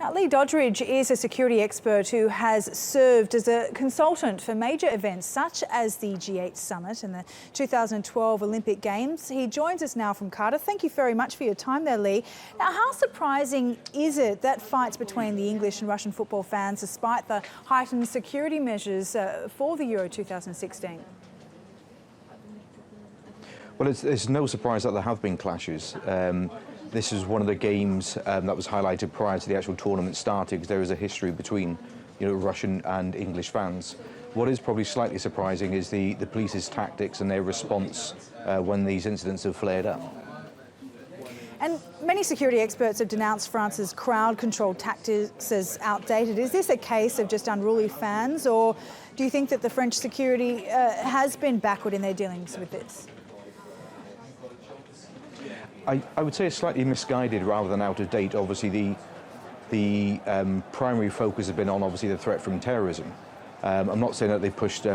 Now, Lee Doddridge is a security expert who has served as a consultant for major events such as the G8 Summit and the 2012 Olympic Games. He joins us now from Cardiff. Thank you very much for your time there, Lee. Now, how surprising is it that fights between the English and Russian football fans, despite the heightened security measures for the Euro 2016? Well, it's no surprise that there have been clashes. This is one of the games that was highlighted prior to the actual tournament starting, because there is a history between, Russian and English fans. What is probably slightly surprising is the police's tactics and their response when these incidents have flared up. And many security experts have denounced France's crowd control tactics as outdated. Is this a case of just unruly fans, or do you think that the French security has been backward in their dealings with this? I would say it's slightly misguided rather than out of date. Obviously, the primary focus has been on obviously the threat from terrorism. I'm not saying that they've pushed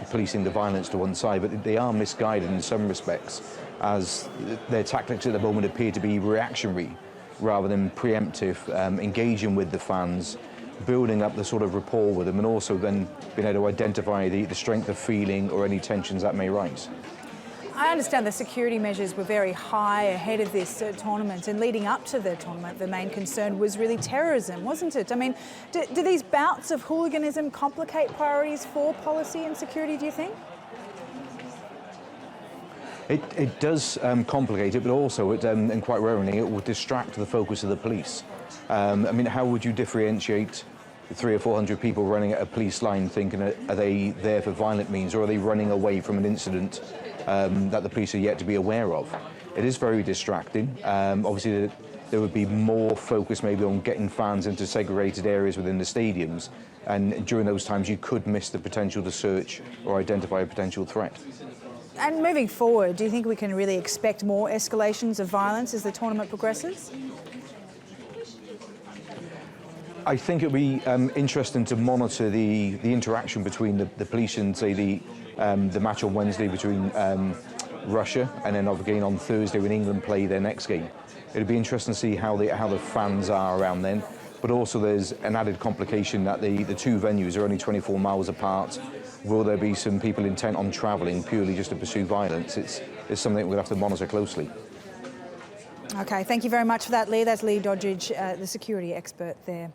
policing the violence to one side, but they are misguided in some respects, as their tactics at the moment appear to be reactionary rather than preemptive, engaging with the fans, building up the sort of rapport with them, and also then being able to identify the strength of feeling or any tensions that may rise. I understand the security measures were very high ahead of this tournament, and leading up to the tournament, the main concern was really terrorism, wasn't it? I mean, do these bouts of hooliganism complicate priorities for policy and security, do you think? It does complicate it, but also, and quite rarely, it will distract the focus of the police. I mean, how would you differentiate 300 or 400 people running at a police line thinking, are they there for violent means, or are they running away from an incident that the police are yet to be aware of? It is very distracting. Obviously, there would be more focus maybe on getting fans into segregated areas within the stadiums, and during those times you could miss the potential to search or identify a potential threat. And moving forward, do you think we can really expect more escalations of violence as the tournament progresses? I think it'll be interesting to monitor the interaction between the police and, say, the match on Wednesday between Russia, and then again on Thursday when England play their next game. It'll be interesting to see how the fans are around then. But also there's an added complication that the two venues are only 24 miles apart. Will there be some people intent on travelling purely just to pursue violence? It's something we'll have to monitor closely. Okay, thank you very much for that, Lee. That's Lee Doddridge, the security expert there.